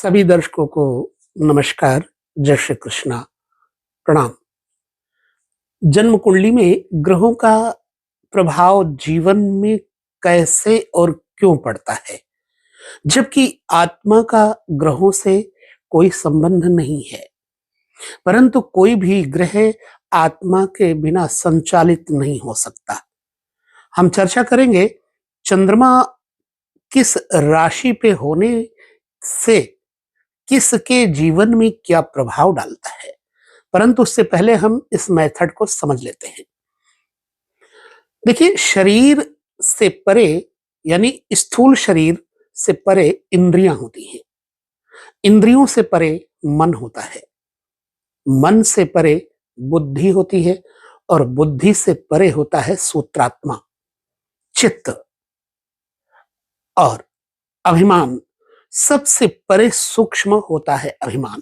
सभी दर्शकों को नमस्कार, जय श्री कृष्णा, प्रणाम। जन्म कुंडली में ग्रहों का प्रभाव जीवन में कैसे और क्यों पड़ता है, जबकि आत्मा का ग्रहों से कोई संबंध नहीं है। परंतु कोई भी ग्रह आत्मा के बिना संचालित नहीं हो सकता। हम चर्चा करेंगे चंद्रमा किस राशि पे होने से किसके जीवन में क्या प्रभाव डालता है। परंतु उससे पहले हम इस मेथड को समझ लेते हैं। देखिए, शरीर से परे यानी स्थूल शरीर से परे इंद्रियां होती हैं। इंद्रियों से परे मन होता है। मन से परे बुद्धि होती है और बुद्धि से परे होता है सूत्रात्मा, चित्त और अभिमान। सबसे परे सूक्ष्म होता है अभिमान।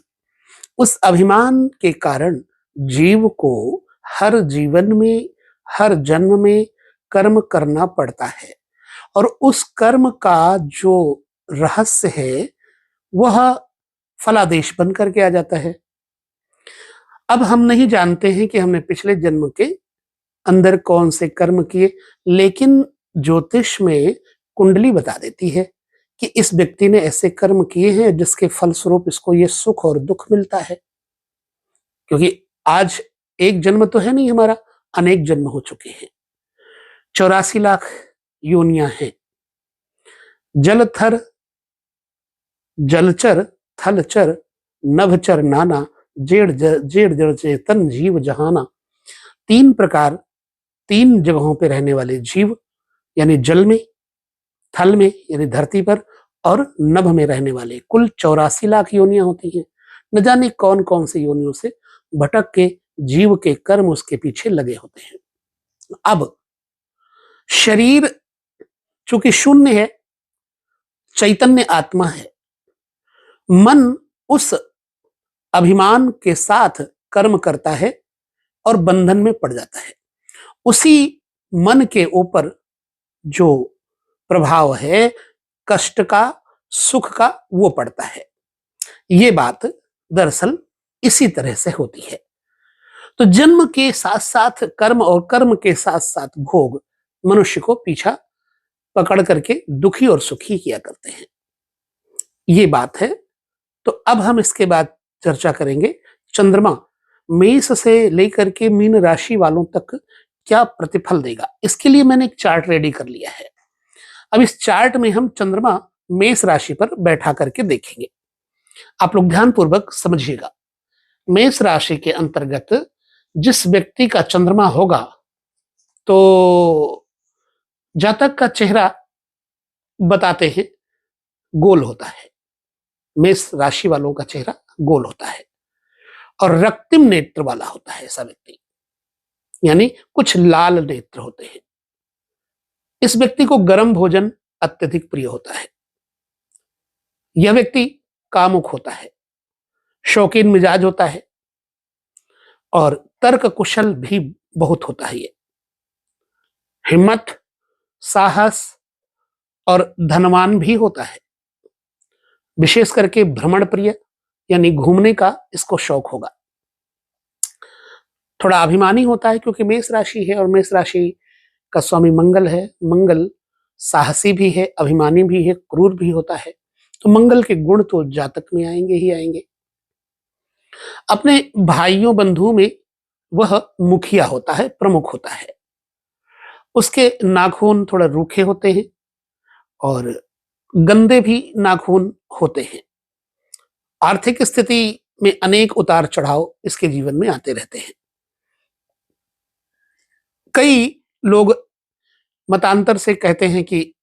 उस अभिमान के कारण जीव को हर जीवन में, हर जन्म में कर्म करना पड़ता है और उस कर्म का जो रहस्य है वह फलादेश बन करके आ जाता है। अब हम नहीं जानते हैं कि हमने पिछले जन्म के अंदर कौन से कर्म किए, लेकिन ज्योतिष में कुंडली बता देती है कि इस व्यक्ति ने ऐसे कर्म किए हैं जिसके फलस्वरूप इसको ये सुख और दुख मिलता है। क्योंकि आज एक जन्म तो है नहीं हमारा, अनेक जन्म हो चुके हैं। 84 लाख योनियां हैं। जलथर, जलचर, थलचर, नभचर नाना, जेड़ जड़ चेतन जीव जहाना। तीन प्रकार, तीन जगहों पे रहने वाले जीव, यानी जल में, थल में यानी धरती पर, और नभ में रहने वाले कुल 84 लाख योनियां होती हैं। न जाने कौन कौन से योनियों से भटक के जीव के कर्म उसके पीछे लगे होते हैं। अब शरीर चूंकि शून्य है, चैतन्य आत्मा है, मन उस अभिमान के साथ कर्म करता है और बंधन में पड़ जाता है। उसी मन के ऊपर जो प्रभाव है कष्ट का, सुख का, वो पड़ता है। ये बात दरअसल इसी तरह से होती है। तो जन्म के साथ साथ कर्म और कर्म के साथ साथ भोग मनुष्य को पीछा पकड़ करके दुखी और सुखी किया करते हैं। ये बात है। तो अब हम इसके बाद चर्चा करेंगे चंद्रमा मेष से लेकर के मीन राशि वालों तक क्या प्रतिफल देगा। इसके लिए मैंने एक चार्ट रेडी कर लिया है। अब इस चार्ट में हम चंद्रमा मेष राशि पर बैठा करके देखेंगे। आप लोग ध्यानपूर्वक समझिएगा। मेष राशि के अंतर्गत जिस व्यक्ति का चंद्रमा होगा तो जातक का चेहरा बताते हैं गोल होता है। मेष राशि वालों का चेहरा गोल होता है और रक्तिम नेत्र वाला होता है ऐसा व्यक्ति, यानी कुछ लाल नेत्र होते हैं। इस व्यक्ति को गर्म भोजन अत्यधिक प्रिय होता है। यह व्यक्ति कामुक होता है, शौकीन मिजाज होता है और तर्क कुशल भी बहुत होता है। ये हिम्मत, साहस और धनवान भी होता है। विशेष करके भ्रमण प्रिय यानी घूमने का इसको शौक होगा। थोड़ा अभिमानी होता है क्योंकि मेष राशि है और मेष राशि का स्वामी मंगल है। मंगल साहसी भी है, अभिमानी भी है, क्रूर भी होता है। तो मंगल के गुण तो जातक में आएंगे ही आएंगे। अपने भाइयों बंधुओं में वह मुखिया होता है, प्रमुख होता है। उसके नाखून थोड़ा रूखे होते हैं और गंदे भी नाखून होते हैं। आर्थिक स्थिति में अनेक उतार चढ़ाव इसके जीवन में आते रहते हैं। कई लोग मतांतर से कहते हैं कि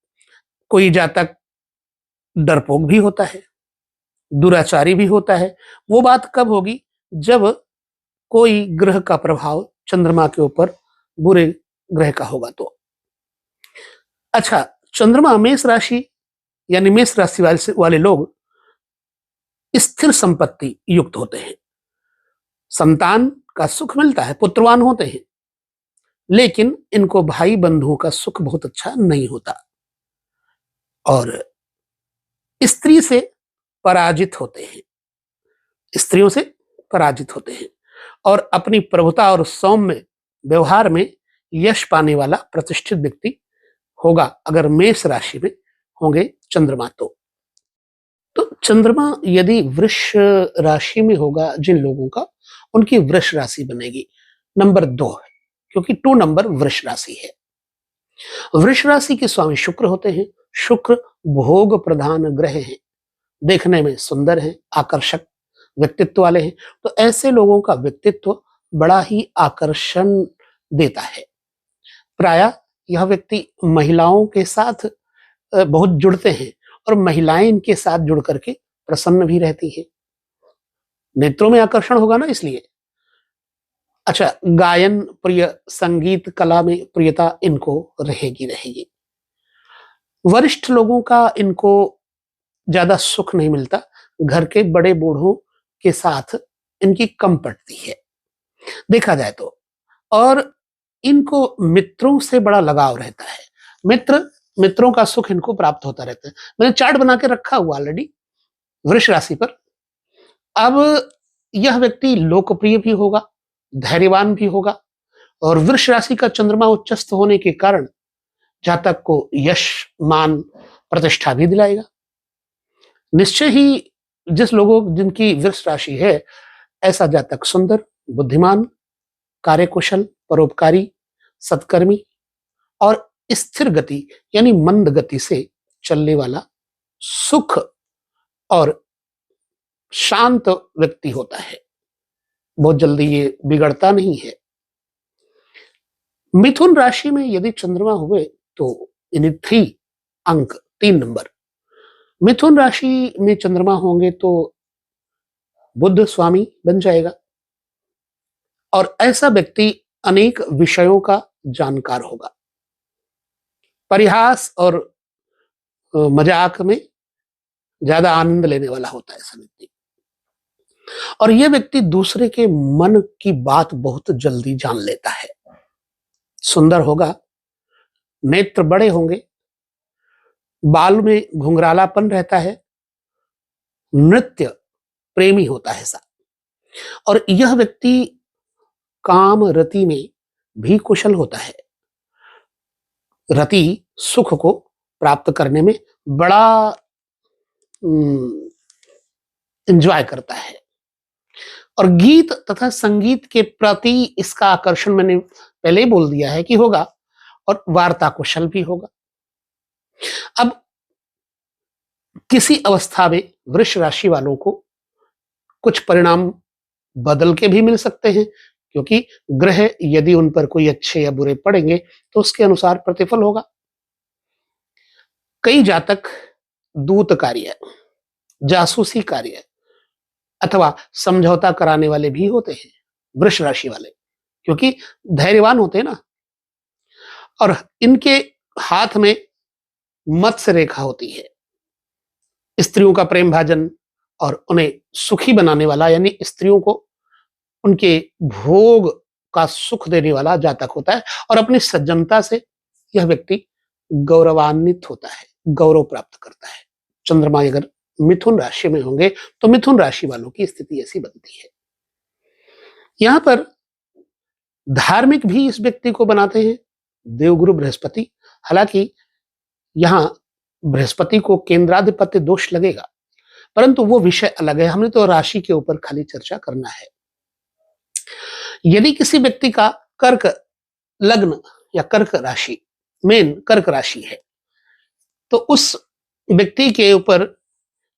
कोई जातक डरपोक भी होता है, दुराचारी भी होता है। वो बात कब होगी जब कोई ग्रह का प्रभाव चंद्रमा के ऊपर बुरे ग्रह का होगा तो। अच्छा, चंद्रमा मेष राशि यानी मेष राशि वाले लोग स्थिर संपत्ति युक्त होते हैं। संतान का सुख मिलता है, पुत्रवान होते हैं, लेकिन इनको भाई बंधुओं का सुख बहुत अच्छा नहीं होता। और स्त्री से पराजित होते हैं, स्त्रियों से पराजित होते हैं और अपनी प्रभुता और सौम्य व्यवहार में यश पाने वाला प्रतिष्ठित व्यक्ति होगा अगर मेष राशि में होंगे चंद्रमा। तो चंद्रमा यदि वृष राशि में होगा जिन लोगों का, उनकी वृष राशि बनेगी नंबर 2 है, क्योंकि 2 नंबर वृष राशि है। वृष राशि के स्वामी शुक्र होते हैं। शुक्र भोग प्रधान ग्रह हैं, देखने में सुंदर हैं, आकर्षक व्यक्तित्व वाले हैं। तो ऐसे लोगों का व्यक्तित्व बड़ा ही आकर्षण देता है। प्रायः यह व्यक्ति महिलाओं के साथ बहुत जुड़ते हैं और महिलाएं इनके साथ जुड़ करके प्रसन्न भी रहती हैं। नेत्रों में आकर्षण होगा ना, इसलिए। अच्छा, गायन प्रिय, संगीत कला में प्रियता इनको रहेगी। वरिष्ठ लोगों का इनको ज्यादा सुख नहीं मिलता, घर के बड़े बूढ़ों के साथ इनकी कम पड़ती है देखा जाए तो। और इनको मित्रों से बड़ा लगाव रहता है। मित्रों का सुख इनको प्राप्त होता रहता है। मैंने चार्ट बना के रखा हुआ ऑलरेडी वृष राशि पर। अब यह व्यक्ति लोकप्रिय भी होगा, धैर्यवान भी होगा और वृष राशि का चंद्रमा उच्चस्थ होने के कारण जातक को यश, मान, प्रतिष्ठा भी दिलाएगा। निश्चय ही जिनकी वृष राशि है, ऐसा जातक सुंदर, बुद्धिमान, कार्यकुशल, परोपकारी, सत्कर्मी और स्थिर गति यानी मंद गति से चलने वाला, सुख और शांत व्यक्ति होता है। बहुत जल्दी ये बिगड़ता नहीं है। मिथुन राशि में यदि चंद्रमा हुए तो यानी 3 नंबर मिथुन राशि में चंद्रमा होंगे तो बुध स्वामी बन जाएगा और ऐसा व्यक्ति अनेक विषयों का जानकार होगा। परिहास और मजाक में ज्यादा आनंद लेने वाला होता है ऐसा व्यक्ति। और यह व्यक्ति दूसरे के मन की बात बहुत जल्दी जान लेता है। सुंदर होगा, नेत्र बड़े होंगे, बाल में घुंघरालापन रहता है, नृत्य प्रेमी होता है ऐसा। और यह व्यक्ति काम रति में भी कुशल होता है। रति सुख को प्राप्त करने में बड़ा एंजॉय करता है और गीत तथा संगीत के प्रति इसका आकर्षण मैंने पहले ही बोल दिया है कि होगा और वार्ता कुशल भी होगा। अब किसी अवस्था में वृष राशि वालों को कुछ परिणाम बदल के भी मिल सकते हैं, क्योंकि ग्रह यदि उन पर कोई अच्छे या बुरे पड़ेंगे तो उसके अनुसार प्रतिफल होगा। कई जातक दूत कार्य, जासूसी कार्य अथवा समझौता कराने वाले भी होते हैं वृष राशि वाले, क्योंकि धैर्यवान होते हैं ना। और इनके हाथ में मत्स्य रेखा होती है। स्त्रियों का प्रेम भाजन और उन्हें सुखी बनाने वाला, यानी स्त्रियों को उनके भोग का सुख देने वाला जातक होता है। और अपनी सज्जनता से यह व्यक्ति गौरवान्वित होता है, गौरव प्राप्त करता है। चंद्रमा अगर मिथुन राशि में होंगे तो मिथुन राशि वालों की स्थिति ऐसी बनती है। यहां पर धार्मिक भी इस व्यक्ति को बनाते हैं देवगुरु बृहस्पति। हालांकि यहां बृहस्पति को केंद्राधिपत्य दोष लगेगा, परंतु वो विषय अलग है। हमने तो राशि के ऊपर खाली चर्चा करना है। यदि किसी व्यक्ति का कर्क लग्न या कर्क राशि, मेन कर्क राशि है, तो उस व्यक्ति के ऊपर,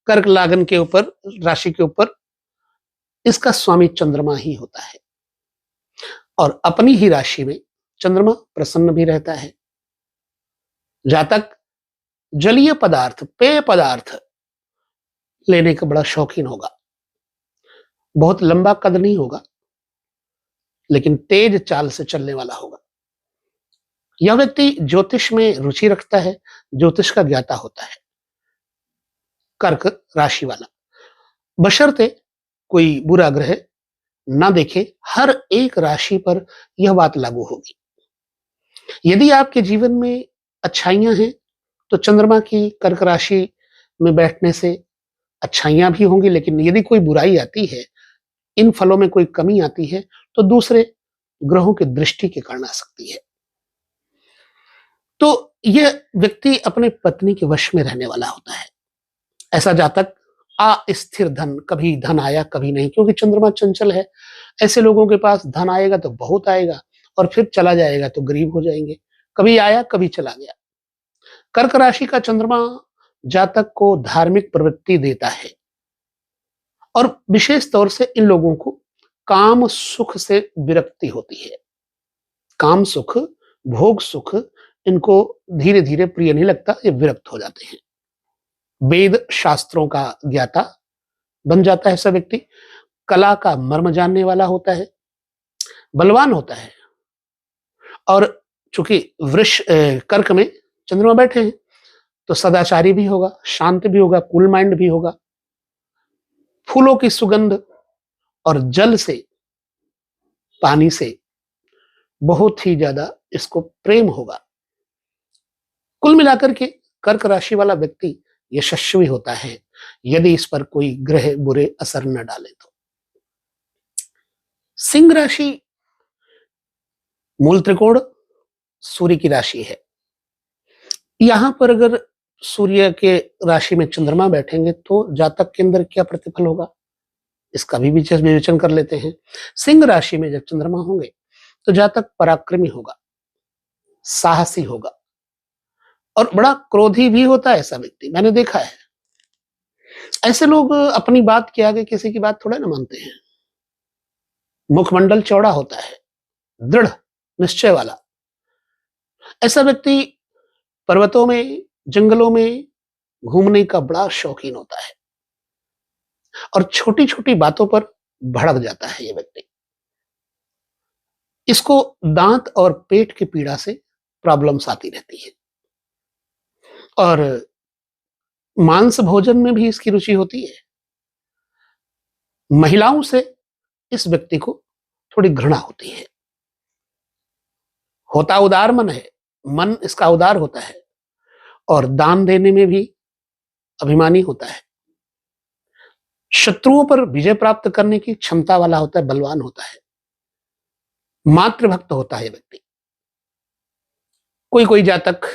कर्क लग्न के ऊपर, राशि के ऊपर इसका स्वामी चंद्रमा ही होता है और अपनी ही राशि में चंद्रमा प्रसन्न भी रहता है। जातक जलीय पदार्थ, पेय पदार्थ लेने का बड़ा शौकीन होगा। बहुत लंबा कद नहीं होगा, लेकिन तेज चाल से चलने वाला होगा। यह व्यक्ति ज्योतिष में रुचि रखता है, ज्योतिष का ज्ञाता होता है कर्क राशि वाला, बशर्ते कोई बुरा ग्रह ना देखे। हर एक राशि पर यह बात लागू होगी। यदि आपके जीवन में अच्छाइयां हैं तो चंद्रमा की कर्क राशि में बैठने से अच्छाइयां भी होंगी, लेकिन यदि कोई बुराई आती है, इन फलों में कोई कमी आती है, तो दूसरे ग्रहों की दृष्टि के कारण आ सकती है। तो यह व्यक्ति अपने पत्नी के वश में रहने वाला होता है। ऐसा जातक अस्थिर धन, कभी धन आया कभी नहीं, क्योंकि चंद्रमा चंचल है। ऐसे लोगों के पास धन आएगा तो बहुत आएगा और फिर चला जाएगा तो गरीब हो जाएंगे। कभी आया कभी चला गया। कर्क राशि का चंद्रमा जातक को धार्मिक प्रवृत्ति देता है और विशेष तौर से इन लोगों को काम सुख से विरक्ति होती है। काम सुख, भोग सुख इनको धीरे धीरे प्रिय नहीं लगता, ये विरक्त हो जाते हैं। वेद शास्त्रों का ज्ञाता बन जाता है ऐसा व्यक्ति। कला का मर्म जानने वाला होता है, बलवान होता है। और चूंकि कर्क में चंद्रमा बैठे हैं तो सदाचारी भी होगा, शांत भी होगा, कूल माइंड भी होगा। फूलों की सुगंध और जल से, पानी से बहुत ही ज्यादा इसको प्रेम होगा। कुल मिलाकर के कर्क राशि वाला व्यक्ति यशस्वी होता है यदि इस पर कोई ग्रह बुरे असर न डाले तो। सिंह राशि मूल त्रिकोण सूर्य की राशि है। यहां पर अगर सूर्य के राशि में चंद्रमा बैठेंगे तो जातक के अंदर क्या प्रतिफल होगा, इसका भी विवेचन कर लेते हैं। सिंह राशि में जब चंद्रमा होंगे तो जातक पराक्रमी होगा, साहसी होगा और बड़ा क्रोधी भी होता है ऐसा व्यक्ति। मैंने देखा है ऐसे लोग अपनी बात के आगे किसी की बात थोड़ा ना मानते हैं। मुखमंडल चौड़ा होता है, दृढ़ निश्चय वाला। ऐसा व्यक्ति पर्वतों में, जंगलों में घूमने का बड़ा शौकीन होता है और छोटी छोटी बातों पर भड़क जाता है ये व्यक्ति। इसको दांत और पेट की पीड़ा से प्रॉब्लम्स आती रहती है और मांस भोजन में भी इसकी रुचि होती है। महिलाओं से इस व्यक्ति को थोड़ी घृणा होती है। होता उदार मन है, मन इसका उदार होता है और दान देने में भी अभिमानी होता है। शत्रुओं पर विजय प्राप्त करने की क्षमता वाला होता है, बलवान होता है। मातृभक्त होता है व्यक्ति। कोई कोई जातक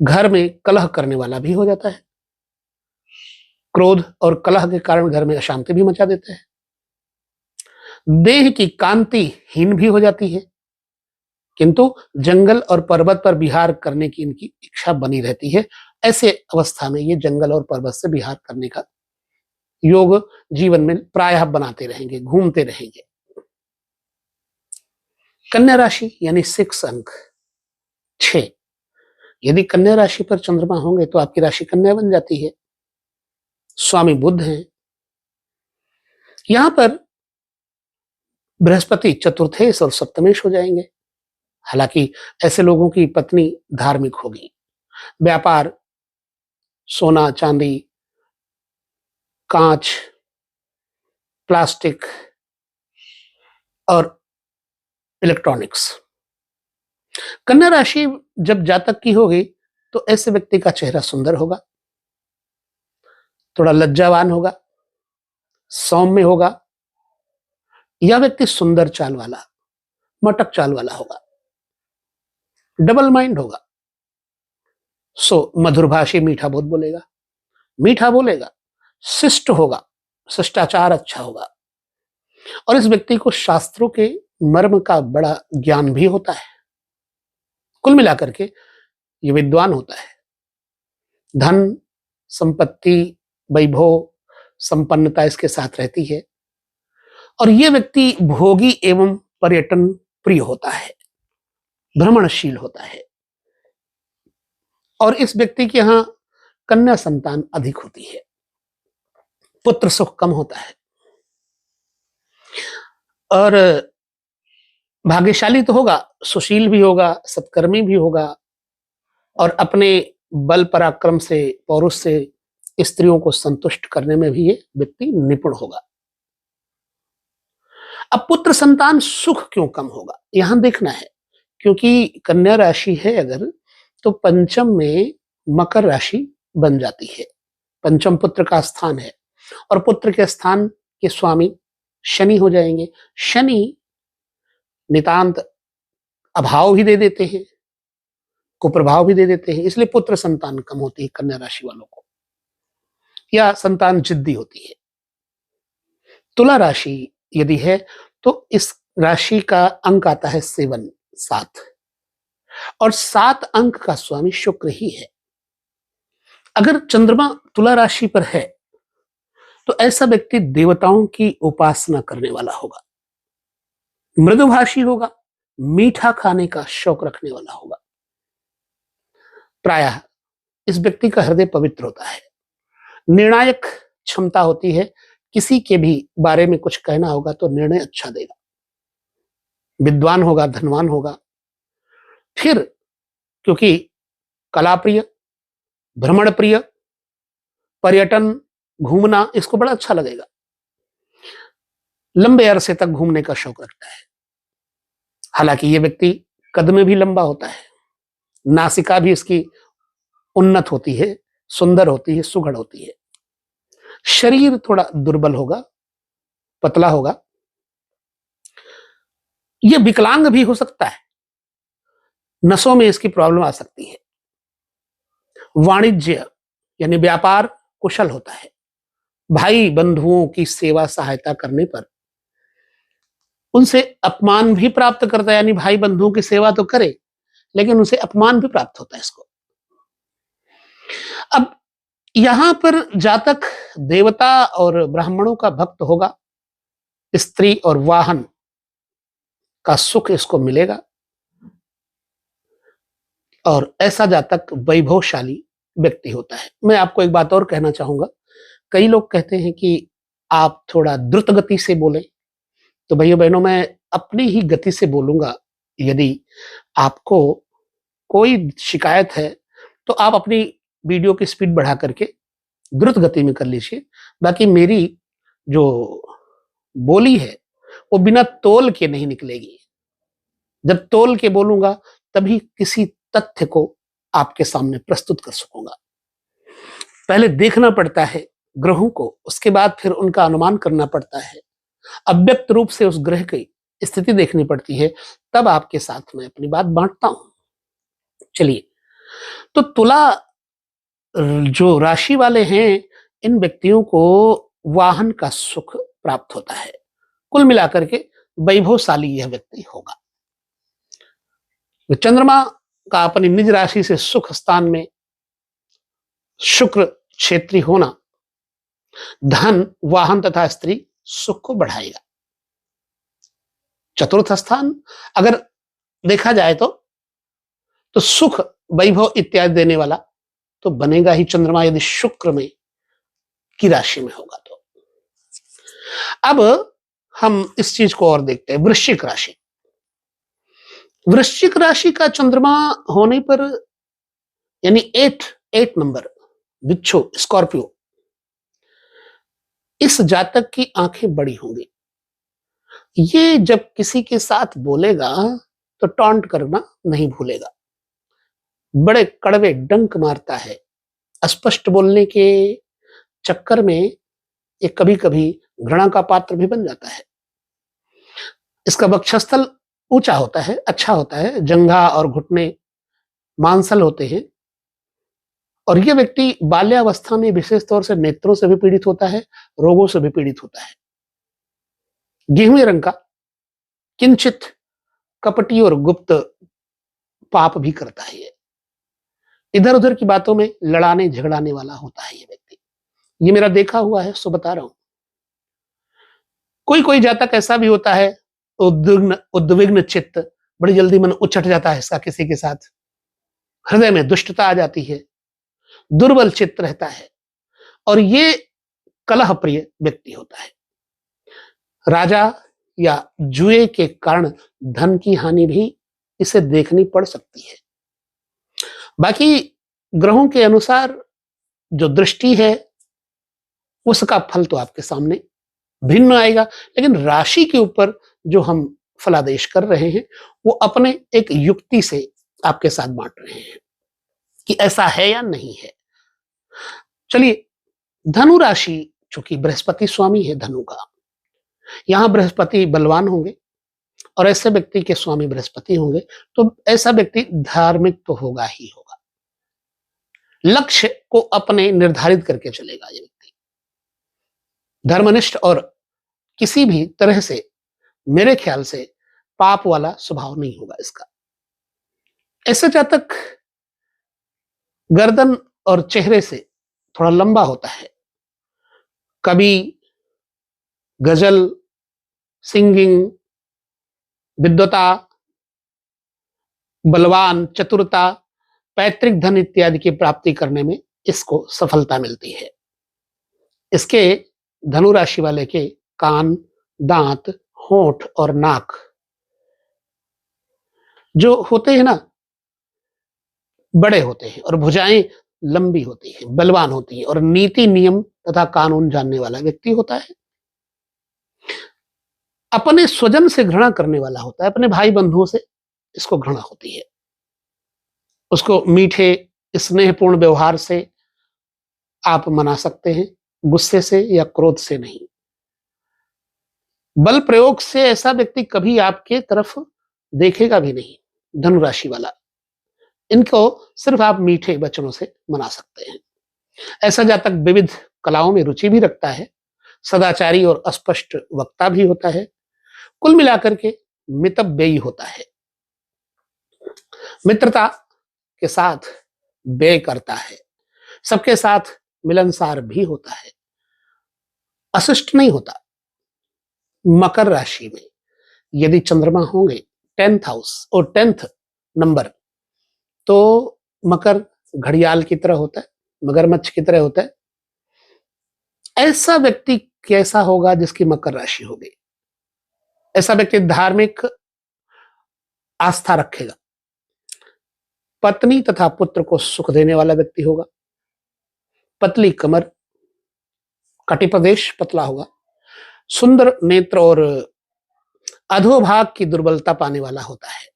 घर में कलह करने वाला भी हो जाता है। क्रोध और कलह के कारण घर में अशांति भी मचा देता है। देह की कांति हीन भी हो जाती है, किंतु जंगल और पर्वत पर विहार करने की इनकी इच्छा बनी रहती है। ऐसे अवस्था में ये जंगल और पर्वत से विहार करने का योग जीवन में प्रायः बनाते रहेंगे, घूमते रहेंगे। कन्या राशि यानी 6 अंक 6। यदि कन्या राशि पर चंद्रमा होंगे तो आपकी राशि कन्या बन जाती है। स्वामी बुध हैं। यहां पर बृहस्पति चतुर्थेश और सप्तमेश हो जाएंगे। हालांकि ऐसे लोगों की पत्नी धार्मिक होगी। व्यापार, सोना चांदी, कांच, प्लास्टिक और इलेक्ट्रॉनिक्स। कन्या राशि जब जातक की होगी तो ऐसे व्यक्ति का चेहरा सुंदर होगा, थोड़ा लज्जावान होगा, सौम्य होगा। यह व्यक्ति सुंदर चाल वाला, मटक चाल वाला होगा, डबल माइंड होगा। मधुरभाषी, मीठा बहुत बोलेगा, मीठा बोलेगा, शिष्ट होगा, शिष्टाचार अच्छा होगा और इस व्यक्ति को शास्त्रों के मर्म का बड़ा ज्ञान भी होता है। कुल मिलाकर के ये विद्वान होता है। धन, संपत्ति, वैभव, संपन्नता इसके साथ रहती है और ये व्यक्ति भोगी एवं पर्यटन प्रिय होता है, भ्रमणशील होता है और इस व्यक्ति के यहां कन्या संतान अधिक होती है। पुत्र सुख कम होता है और भाग्यशाली तो होगा, सुशील भी होगा, सत्कर्मी भी होगा और अपने बल पराक्रम से, पौरुष से स्त्रियों को संतुष्ट करने में भी ये व्यक्ति निपुण होगा। अब पुत्र संतान सुख क्यों कम होगा, यहां देखना है। क्योंकि कन्या राशि है अगर, तो पंचम में मकर राशि बन जाती है। पंचम पुत्र का स्थान है और पुत्र के स्थान के स्वामी शनि हो जाएंगे। शनि नितांत अभाव भी दे देते हैं, कुप्रभाव भी दे देते हैं, इसलिए पुत्र संतान कम होती है कन्या राशि वालों को, या संतान जिद्दी होती है। तुला राशि यदि है तो इस राशि का अंक आता है 7 7 और 7 अंक का स्वामी शुक्र ही है। अगर चंद्रमा तुला राशि पर है तो ऐसा व्यक्ति देवताओं की उपासना करने वाला होगा, मृदुभाषी होगा, मीठा खाने का शौक रखने वाला होगा। प्रायः इस व्यक्ति का हृदय पवित्र होता है, निर्णायक क्षमता होती है, किसी के भी बारे में कुछ कहना होगा तो निर्णय अच्छा देगा, विद्वान होगा, धनवान होगा। फिर क्योंकि कला प्रिय, भ्रमण प्रिय, पर्यटन, घूमना इसको बड़ा अच्छा लगेगा, लंबे अरसे तक घूमने का शौक रखता है। हालांकि ये व्यक्ति कद में भी लंबा होता है, नासिका भी इसकी उन्नत होती है, सुंदर होती है, सुघड़ होती है। शरीर थोड़ा दुर्बल होगा, पतला होगा, यह विकलांग भी हो सकता है, नसों में इसकी प्रॉब्लम आ सकती है। वाणिज्य यानी व्यापार कुशल होता है, भाई बंधुओं की सेवा सहायता करने पर उनसे अपमान भी प्राप्त करता है, यानी भाई बंधुओं की सेवा तो करे लेकिन उनसे अपमान भी प्राप्त होता है इसको। अब यहां पर जातक देवता और ब्राह्मणों का भक्त होगा, स्त्री और वाहन का सुख इसको मिलेगा, और ऐसा जातक वैभवशाली व्यक्ति होता है। मैं आपको एक बात और कहना चाहूंगा, कई लोग कहते हैं कि आप थोड़ा द्रुत गति से बोलें, तो भाइयों बहनों मैं अपनी ही गति से बोलूंगा। यदि आपको कोई शिकायत है तो आप अपनी वीडियो की स्पीड बढ़ा करके द्रुत गति में कर लीजिए, बाकी मेरी जो बोली है वो बिना तोल के नहीं निकलेगी। जब तोल के बोलूंगा तभी किसी तथ्य को आपके सामने प्रस्तुत कर सकूंगा। पहले देखना पड़ता है ग्रहों को, उसके बाद फिर उनका अनुमान करना पड़ता है, अव्यक्त रूप से उस ग्रह की स्थिति देखनी पड़ती है, तब आपके साथ मैं अपनी बात बांटता हूं। चलिए, तो तुला जो राशि वाले हैं, इन व्यक्तियों को वाहन का सुख प्राप्त होता है। कुल मिलाकर के वैभवशाली यह व्यक्ति होगा। चंद्रमा का अपनी निज राशि से सुख स्थान में शुक्र क्षेत्री होना धन, वाहन तथा स्त्री सुख को बढ़ाएगा। चतुर्थ स्थान अगर देखा जाए तो सुख, वैभव इत्यादि देने वाला तो बनेगा ही चंद्रमा, यदि शुक्र में की राशि में होगा तो। अब हम इस चीज को और देखते हैं, वृश्चिक राशि। वृश्चिक राशि का चंद्रमा होने पर यानी 8 नंबर, बिच्छू, स्कॉर्पियो, इस जातक की आंखें बड़ी होंगी। ये जब किसी के साथ बोलेगा तो टॉन्ट करना नहीं भूलेगा, बड़े कड़वे डंक मारता है। अस्पष्ट बोलने के चक्कर में ये कभी कभी घृणा का पात्र भी बन जाता है। इसका वक्षस्थल ऊंचा होता है, अच्छा होता है, जंघा और घुटने मांसल होते हैं, और यह व्यक्ति बाल्यावस्था में विशेष तौर से नेत्रों से भी पीड़ित होता है, रोगों से भी पीड़ित होता है। गेहुए रंग का, किंचित कपटी और गुप्त पाप भी करता है। ये इधर उधर की बातों में लड़ाने झगड़ाने वाला होता है ये व्यक्ति। ये मेरा देखा हुआ है, सो बता रहा हूं। कोई कोई जातक ऐसा भी होता है, उद्विग्न चित्त, बड़ी जल्दी मन उछट जाता है इसका किसी के साथ, हृदय में दुष्टता आ जाती है, दुर्बल चित्त रहता है, और ये कलह प्रिय व्यक्ति होता है। राजा या जुए के कारण धन की हानि भी इसे देखनी पड़ सकती है। बाकी ग्रहों के अनुसार जो दृष्टि है उसका फल तो आपके सामने भिन्न आएगा, लेकिन राशि के ऊपर जो हम फलादेश कर रहे हैं वो अपने एक युक्ति से आपके साथ बांट रहे हैं कि ऐसा है या नहीं है। चलिए, धनु राशि चूंकि बृहस्पति स्वामी है धनु का, यहां बृहस्पति बलवान होंगे और ऐसे व्यक्ति के स्वामी बृहस्पति होंगे, तो ऐसा व्यक्ति धार्मिक तो होगा ही होगा। लक्ष्य को अपने निर्धारित करके चलेगा ये व्यक्ति, धर्मनिष्ठ, और किसी भी तरह से मेरे ख्याल से पाप वाला स्वभाव नहीं होगा इसका। ऐसे जातक गर्दन और चेहरे से थोड़ा लंबा होता है, कवि, गजल, सिंगिंग, विद्वता, बलवान, चतुरता, पैतृक धन इत्यादि की प्राप्ति करने में इसको सफलता मिलती है। इसके धनु राशि वाले के कान, दांत, होंठ और नाक जो होते हैं ना, बड़े होते हैं और भुजाएं लंबी होती हैं, बलवान होती हैं और नीति, नियम तथा कानून जानने वाला व्यक्ति होता है। अपने स्वजन से घृणा करने वाला होता है, अपने भाई बंधुओं से इसको घृणा होती है। उसको मीठे स्नेहपूर्ण व्यवहार से आप मना सकते हैं, गुस्से से या क्रोध से नहीं। बल प्रयोग से ऐसा व्यक्ति कभी आपके तरफ देखेगा भी नहीं, धनु राशि वाला। इनको सिर्फ आप मीठे वचनों से मना सकते हैं। ऐसा जातक विविध कलाओं में रुचि भी रखता है, सदाचारी और अस्पष्ट वक्ता भी होता है, कुल मिलाकर के मितव्ययी होता है, मित्रता के साथ व्यय करता है, सबके साथ मिलनसार भी होता है, अशिष्ट नहीं होता। मकर राशि में यदि चंद्रमा होंगे 10th हाउस और 10th नंबर, तो मकर घड़ियाल की तरह होता है, मगरमच्छ की तरह होता है। ऐसा व्यक्ति कैसा होगा जिसकी मकर राशि होगी? ऐसा व्यक्ति धार्मिक आस्था रखेगा, पत्नी तथा पुत्र को सुख देने वाला व्यक्ति होगा, पतली कमर, कटी प्रदेश पतला होगा, सुंदर नेत्र और अधोभाग की दुर्बलता पाने वाला होता है।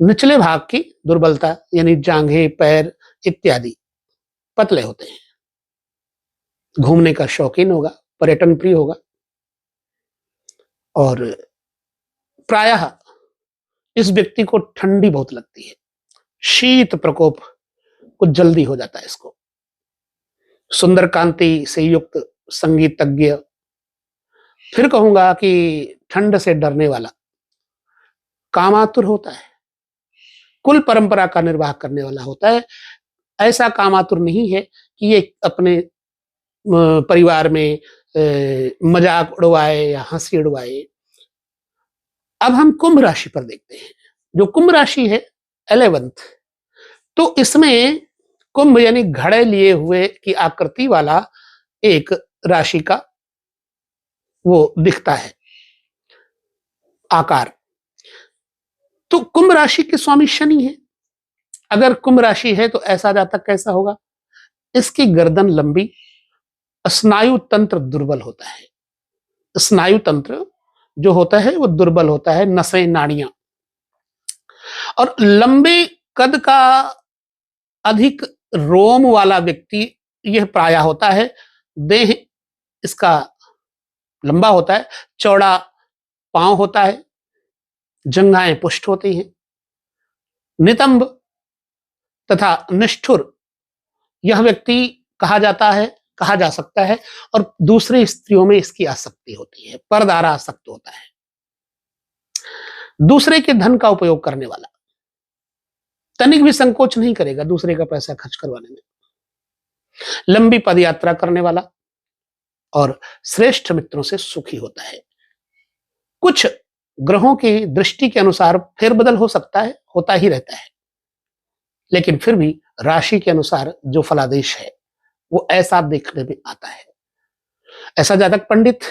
निचले भाग की दुर्बलता यानी जांघें, पैर इत्यादि पतले होते हैं। घूमने का शौकीन होगा, पर्यटन प्रिय होगा और प्रायः इस व्यक्ति को ठंडी बहुत लगती है, शीत प्रकोप कुछ जल्दी हो जाता है इसको। सुंदर कांति से युक्त संगीतज्ञ, फिर कहूंगा कि ठंड से डरने वाला, कामातुर होता है, कुल परंपरा का निर्वाह करने वाला होता है। ऐसा कामातुर नहीं है कि ये अपने परिवार में मजाक उड़वाए या हंसी उड़वाए। अब हम कुंभ राशि पर देखते हैं। जो कुंभ राशि है 11th, तो इसमें कुंभ यानी घड़े लिए हुए की आकृति वाला एक राशि का वो दिखता है आकार। तो कुंभ राशि के स्वामी शनि है। अगर कुंभ राशि है तो ऐसा जातक कैसा होगा? इसकी गर्दन लंबी, स्नायु तंत्र दुर्बल होता है। स्नायु तंत्र जो होता है वो दुर्बल होता है, नसें, नाड़ियां, और लंबे कद का अधिक रोम वाला व्यक्ति यह प्रायः होता है। देह इसका लंबा होता है, चौड़ा पांव होता है, जंघाएं पुष्ट होती हैं, नितंब तथा निष्ठुर यह व्यक्ति कहा जा सकता है, और दूसरी स्त्रियों में इसकी आसक्ति होती है, परदारा आसक्त होता है। दूसरे के धन का उपयोग करने वाला, तनिक भी संकोच नहीं करेगा दूसरे का पैसा खर्च करवाने में। लंबी पदयात्रा करने वाला और श्रेष्ठ मित्रों से सुखी होता है। कुछ ग्रहों की दृष्टि के अनुसार फेरबदल हो सकता है, होता ही रहता है, लेकिन फिर भी राशि के अनुसार जो फलादेश है वो ऐसा देखने में आता है। ऐसा जातक पंडित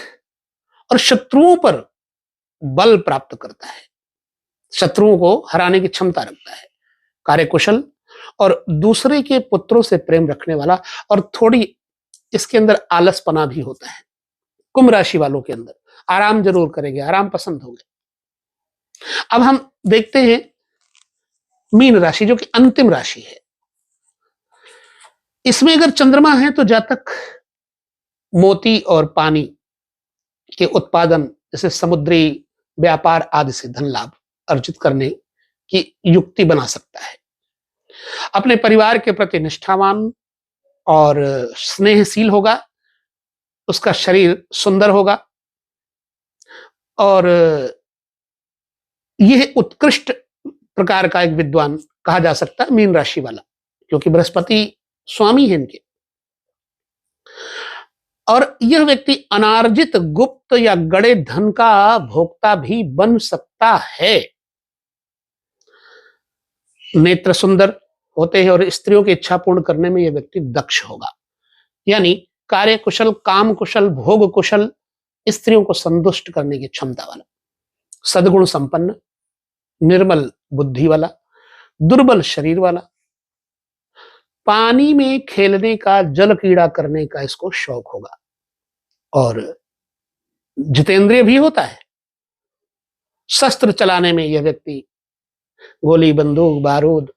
और शत्रुओं पर बल प्राप्त करता है, शत्रुओं को हराने की क्षमता रखता है, कार्यकुशल और दूसरे के पुत्रों से प्रेम रखने वाला, और थोड़ी इसके अंदर आलसपना भी होता है। कुंभ राशि वालों के अंदर आराम जरूर करेंगे, आराम पसंद होंगे। अब हम देखते हैं मीन राशि, जो कि अंतिम राशि है। इसमें अगर चंद्रमा है तो जातक मोती और पानी के उत्पादन जैसे समुद्री व्यापार आदि से धन लाभ अर्जित करने की युक्ति बना सकता है। अपने परिवार के प्रति निष्ठावान और स्नेहशील होगा, उसका शरीर सुंदर होगा और यह उत्कृष्ट प्रकार का एक विद्वान कहा जा सकता है मीन राशि वाला, क्योंकि बृहस्पति स्वामी है इनके। और यह व्यक्ति अनार्जित गुप्त या गड़े धन का भोक्ता भी बन सकता है। नेत्र सुंदर होते हैं और स्त्रियों की इच्छा पूर्ण करने में यह व्यक्ति दक्ष होगा, यानी कार्य कुशल, काम कुशल, भोग कुशल, स्त्रियों को संतुष्ट करने की क्षमता वाला, सद्गुण संपन्न, निर्मल बुद्धि वाला, दुर्बल शरीर वाला, पानी में खेलने का, जल क्रीड़ा करने का इसको शौक होगा और जितेंद्रिय भी होता है। शस्त्र चलाने में यह व्यक्ति गोली, बंदूक, बारूद,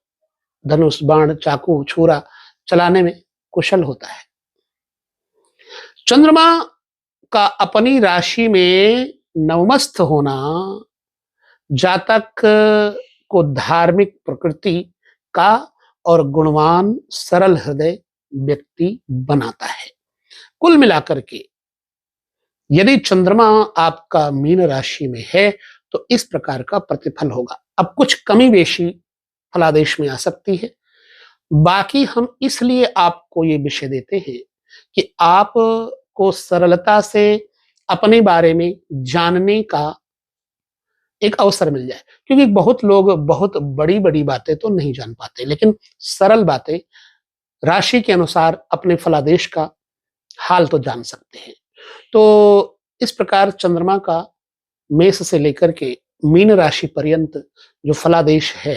धनुष, बाण, चाकू, छुरा चलाने में कुशल होता है। चंद्रमा का अपनी राशि में नवमस्थ होना जातक को धार्मिक प्रकृति का और गुणवान, सरल हृदय व्यक्ति बनाता है। कुल मिलाकर के यदि चंद्रमा आपका मीन राशि में है तो इस प्रकार का प्रतिफल होगा। अब कुछ कमी बेशी फलादेश में आ सकती है, बाकी हम इसलिए आपको ये विषय देते हैं कि आपको सरलता से अपने बारे में जानने का एक अवसर मिल जाए, क्योंकि बहुत लोग बहुत बड़ी बड़ी बातें तो नहीं जान पाते, लेकिन सरल बातें राशि के अनुसार अपने फलादेश का हाल तो जान सकते हैं। तो इस प्रकार चंद्रमा का मेष से लेकर के मीन राशि पर्यंत जो फलादेश है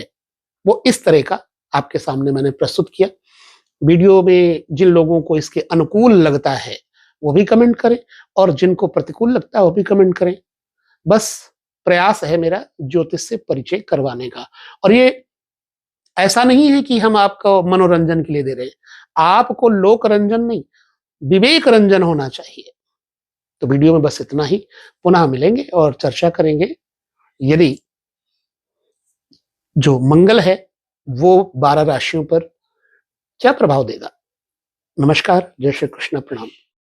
वो इस तरह का आपके सामने मैंने प्रस्तुत किया। वीडियो में जिन लोगों को इसके अनुकूल लगता है वो भी कमेंट करें और जिनको प्रतिकूल लगता है वो भी कमेंट करें। बस प्रयास है मेरा ज्योतिष से परिचय करवाने का, और ये ऐसा नहीं है कि हम आपको मनोरंजन के लिए दे रहे हैं, आपको लोक रंजन नहीं, विवेक रंजन होना चाहिए। तो वीडियो में बस इतना ही, पुनः मिलेंगे और चर्चा करेंगे। यदि जो मंगल है वो 12 राशियों पर क्या प्रभाव देगा। नमस्कार, जय श्री कृष्ण, प्रणाम।